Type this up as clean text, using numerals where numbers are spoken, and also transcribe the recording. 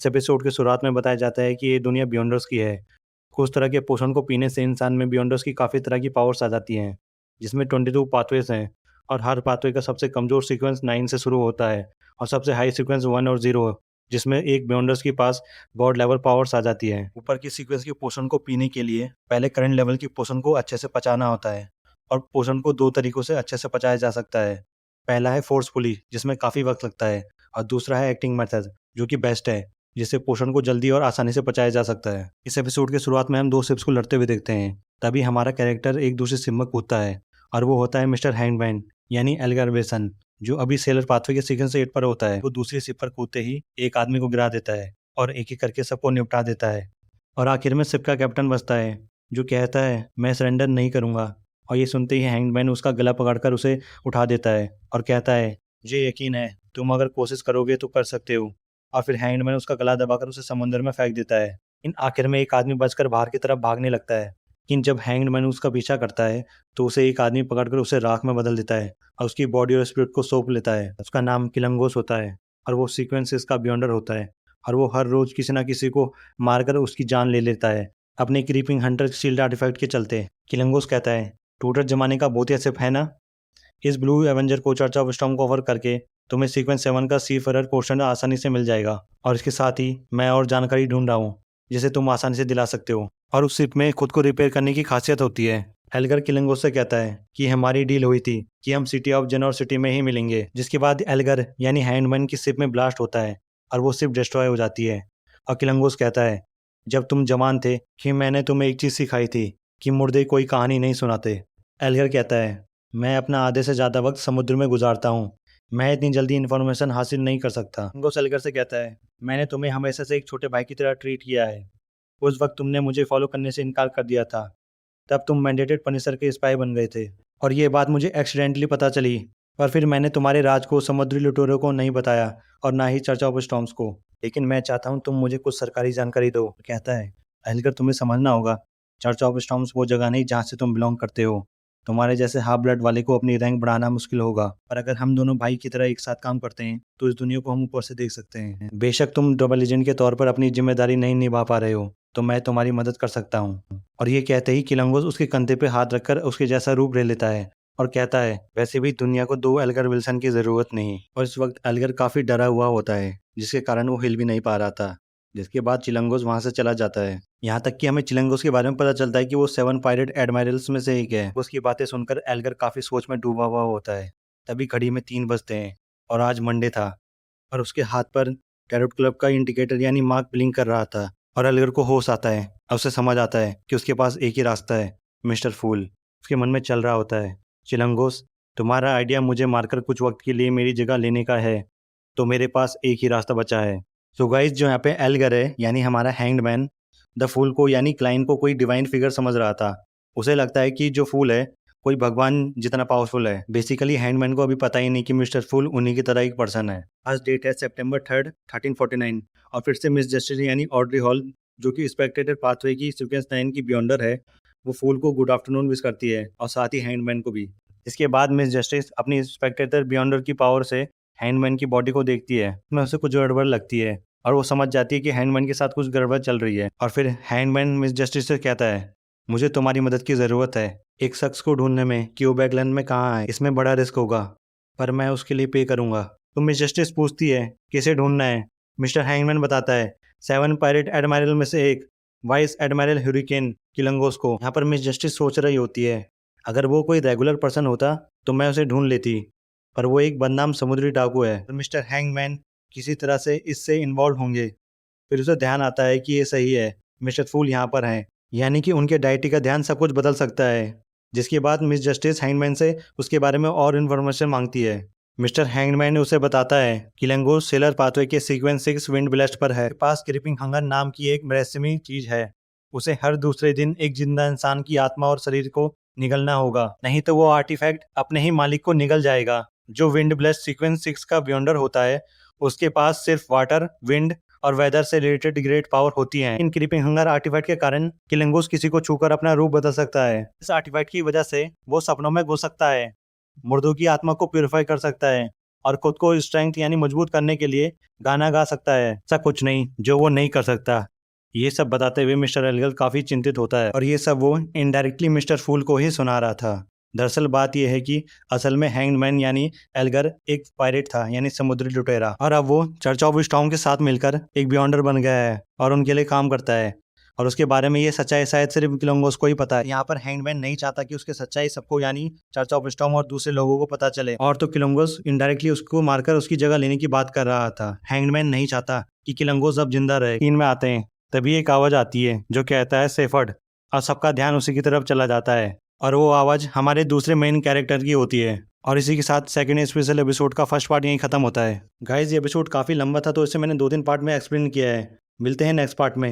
इस एपिसोड की शुरुआत में बताया जाता है कि ये दुनिया बियॉन्डर्स की है। कुछ तरह के पोषण को पीने से इंसान में बियॉन्डर्स की काफ़ी तरह की पावर्स आ जाती हैं, जिसमें 22 पाथवेज हैं और हर पाथवे का सबसे कमज़ोर सीक्वेंस 9 से शुरू होता है और सबसे हाई सीक्वेंस 1 और 0, जिसमें एक बियॉन्डर्स के पास गॉड लेवल पावर्स आ जाती हैं। ऊपर की सीक्वेंस के पोषण को पीने के लिए पहले करंट लेवल की पोषण को अच्छे से पचाना होता है और पोषण को 2 तरीकों से अच्छे से पचाया जा सकता है। पहला है फोर्सफुली, जिसमें काफ़ी वक्त लगता है, और दूसरा है एक्टिंग मेथड, जो कि बेस्ट है, जिससे पोषण को जल्दी और आसानी से पचाया जा सकता है। इस एपिसोड की शुरुआत में हम 2 शिप्स को लड़ते हुए देखते हैं। तभी हमारा कैरेक्टर एक दूसरे शिप में कूदता है और वो होता है मिस्टर हैंगमैन यानी एल्गर विल्सन, जो अभी सेलर पाथवे के सीक्वेंस 8 पर होता है। वो दूसरी शिप पर कूदते ही एक आदमी को गिरा देता है और एक एक करके सबको निपटा देता है और आखिर में शिप का कैप्टन बचता है, जो कहता है मैं सरेंडर नहीं करूंगा। और ये सुनते ही हैंगमैन उसका गला पकड़कर उसे उठा देता है और कहता है मुझे यकीन है तुम अगर कोशिश करोगे तो कर सकते हो। और फिर हैंगमैन उसका गला दबाकर उसे समुद्र में फेंक देता है। इन आखिर में एक आदमी बचकर बाहर की तरफ भागने लगता है, लेकिन जब हैंगमैन उसका पीछा करता है तो उसे एक आदमी पकड़कर उसे राख में बदल देता है और उसकी बॉडी और स्पिरिट को सौंप लेता है। उसका नाम किलंगोस होता है और वो सीक्वेंसेस का बियॉन्डर होता है और वो हर रोज किसी ना किसी को मारकर उसकी जान ले लेता है अपने क्रीपिंग हंटर शील्ड आर्टिफैक्ट के चलते। किलंगोस कहता है टूटर जमाने का भूतिया सिप है ना। इस ब्लू एवेंजर को चर्च ऑफ स्टॉर्म को कवर करके तुम्हें सीक्वेंस 7 का सीफरर पोर्शन आसानी से मिल जाएगा और इसके साथ ही मैं और जानकारी ढूंढ रहा हूँ जिसे तुम आसानी से दिला सकते हो और उस शिप में खुद को रिपेयर करने की खासियत होती है। एल्गर किलिंगोस से कहता है कि हमारी डील हुई थी कि हम सिटी ऑफ जेनोर सिटी में ही मिलेंगे, जिसके बाद एल्गर यानी हैंडमैन की शिप में ब्लास्ट होता है और वो शिप डिस्ट्रॉय हो जाती है। और किलिंगोस कहता है जब तुम जवान थे कि मैंने तुम्हें एक चीज़ सिखाई थी कि मुर्दे कोई कहानी नहीं सुनाते। एल्गर कहता है मैं अपना आधे से ज़्यादा वक्त समुद्र में गुजारता हूँ, मैं इतनी जल्दी इन्फॉर्मेशन हासिल नहीं कर सकता। किलिंगोस एल्गर से कहता है मैंने तुम्हें हमेशा से एक छोटे भाई की तरह ट्रीट किया है। उस वक्त तुमने मुझे फॉलो करने से इनकार कर दिया था, तब तुम मैंडेटेड पनिशर के स्पाई बन गए थे और ये बात मुझे एक्सीडेंटली पता चली। और फिर मैंने तुम्हारे राज को समुद्री लुटेरों को नहीं बताया और ना ही चर्च ऑफ स्टॉर्म्स को, लेकिन मैं चाहता हूँ तुम मुझे कुछ सरकारी जानकारी दो। कहता है एल्गर तुम्हें समझना होगा, चर्च ऑफ स्टॉर्म्स वो जगह नहीं जहाँ से तुम बिलोंग करते हो। तुम्हारे जैसे हाफ ब्लड वाले को अपनी रैंक बढ़ाना मुश्किल होगा, पर अगर हम दोनों भाई की तरह एक साथ काम करते हैं तो इस दुनिया को हम ऊपर से देख सकते हैं। बेशक तुम डबल एजेंट के तौर पर अपनी जिम्मेदारी नहीं निभा पा रहे हो, तो मैं तुम्हारी मदद कर सकता हूँ। और ये कहते ही किलंगोस उसके कंधे पे हाथ रखकर उसके जैसा रूप ले लेता है और कहता है वैसे भी दुनिया को 2 एल्गर विल्सन की जरूरत नहीं। और इस वक्त एल्गर काफी डरा हुआ होता है, जिसके कारण वो हिल भी नहीं पा रहा था। जिसके बाद चिलंगोस वहां से चला जाता है। यहाँ तक कि हमें चिलंगोस के बारे में पता चलता है कि वो 7 पायरेट एडमायरल्स में से एक है। उसकी बातें सुनकर एल्गर काफी सोच में डूबा हुआ होता है। तभी घड़ी में 3 बजते हैं और आज मंडे था और उसके हाथ पर कैरोट क्लब का इंडिकेटर यानी मार्क ब्लिंक कर रहा था। और एल्गर को होश आता है और उसे समझ आता है कि उसके पास एक ही रास्ता है, मिस्टर फूल। उसके मन में चल रहा होता है चिलंगोस, तुम्हारा आइडिया मुझे मारकर कुछ वक्त के लिए मेरी जगह लेने का है, तो मेरे पास एक ही रास्ता बचा है। सो गाइस, जो यहाँ पे एल्गर है यानी हमारा हैंग्ड मैन, द फूल को यानी क्लाइन को कोई डिवाइन फिगर समझ रहा था। उसे लगता है कि जो फूल है कोई भगवान जितना पावरफुल है। बेसिकली हैंडमैन को अभी पता ही नहीं कि मिस्टर फूल उन्हीं की तरह एक पर्सन है। आज डेट है September 3rd 1349 और फिर से मिस जस्टिस यानी ऑड्री हॉल, जो कि स्पेक्टेटर पाथवे की सीक्वेंस 9 की बियॉन्डर है, वो फूल को गुड आफ्टरनून विश करती है और साथ ही हैंडमैन को भी। इसके बाद मिस जस्टिस अपनी स्पेक्टेटर बियॉन्डर की पावर से हैंडमैन की बॉडी को देखती है। उसमें उसे कुछ गड़बड़ लगती है और वो समझ जाती है कि हैंडमैन के साथ कुछ गड़बड़ चल रही है। और फिर हैंडमैन मिस जस्टिस से कहता है मुझे तुम्हारी मदद की ज़रूरत है एक शख्स को ढूंढने में कि वो बैकलैंड में कहाँ है। इसमें बड़ा रिस्क होगा पर मैं उसके लिए पे करूंगा। तो मिस जस्टिस पूछती है किसे ढूंढना है। मिस्टर हैंगमैन बताता है 7 पायरेट एडमायरल में से एक, वाइस एडमायरल हरिकेन किलंगोस को। यहाँ पर मिस जस्टिस सोच रही होती है अगर वो कोई रेगुलर पर्सन होता तो मैं उसे ढूंढ लेती, पर वो एक बदनाम समुद्री डाकू है। तो मिस्टर हैंगमैन किसी तरह से इससे इन्वॉल्व होंगे। फिर उसे ध्यान आता है कि ये सही है, मिस्टर फूल यहाँ पर हैं, यानी कि उनके डायटी का ध्यान सब कुछ बदल सकता है। जिसके बाद मिस जस्टिस हैंगमैन से उसके बारे में और इन्फॉर्मेशन मांगती है। मिस्टर हैंगमैन उसे बताता है कि लंगोस सेलर पाथवे के सीक्वेंस 6 विंड ब्लेस्ट पर है। पास क्रीपिंग हंगर नाम की एक रहस्यमयी चीज है। उसे हर दूसरे दिन एक जिंदा इंसान की आत्मा और शरीर को निगलना होगा, नहीं तो वो आर्टिफैक्ट अपने ही मालिक को निगल जाएगा। जो विंड ब्लेस्ट सीक्वेंस 6 का बियॉन्डर होता है उसके पास सिर्फ वाटर, विंड और वेदर से रिलेटेड ग्रेट पावर होती हैं। इन क्रीपिंग हंगर आर्टिफैक्ट के कारण किलंगोस किसी को छूकर अपना रूप बदल सकता है। इस आर्टिफैक्ट की वजह से वो सपनों में घुस सकता है, मुर्दों की आत्मा को प्यूरिफाई कर सकता है और खुद को स्ट्रेंथ यानी मजबूत करने के लिए गाना गा सकता है, ऐसा कुछ नहीं जो वो नहीं कर सकता। ये सब बताते हुए मिस्टर एल्गर काफी चिंतित होता है और ये सब वो इनडायरेक्टली मिस्टर फूल को ही सुना रहा था। दरअसल बात यह है कि असल में हैंगमैन यानी एल्गर एक पायरेट था यानी समुद्री लुटेरा, और अब वो चर्च ऑफ स्टॉर्म के साथ मिलकर एक बियॉन्डर बन गया है और उनके लिए काम करता है। और उसके बारे में ये सच्चाई शायद सिर्फ किलोंगोस को ही पता है। यहाँ पर हैंगमैन नहीं चाहता कि उसके सच्चाई सबको यानी चर्च ऑफ स्टॉर्म और दूसरे लोगों को पता चले, और तो किलोंगोस इनडायरेक्टली उसको मारकर उसकी जगह लेने की बात कर रहा था। हैंगमैन नहीं चाहता कि किलोंगोस अब जिंदा रहे। सीन में आते हैं तभी एक आवाज आती है जो कहता है सेफर्ड, और सबका ध्यान उसी की तरफ चला जाता है और वो आवाज हमारे दूसरे मेन कैरेक्टर की होती है। और इसी के साथ सेकंड स्पेशल एपिसोड का फर्स्ट पार्ट यहीं खत्म होता है। गाइस ये एपिसोड काफी लंबा था तो इसे मैंने 2-3 पार्ट में एक्सप्लेन किया है। मिलते हैं नेक्स्ट पार्ट में।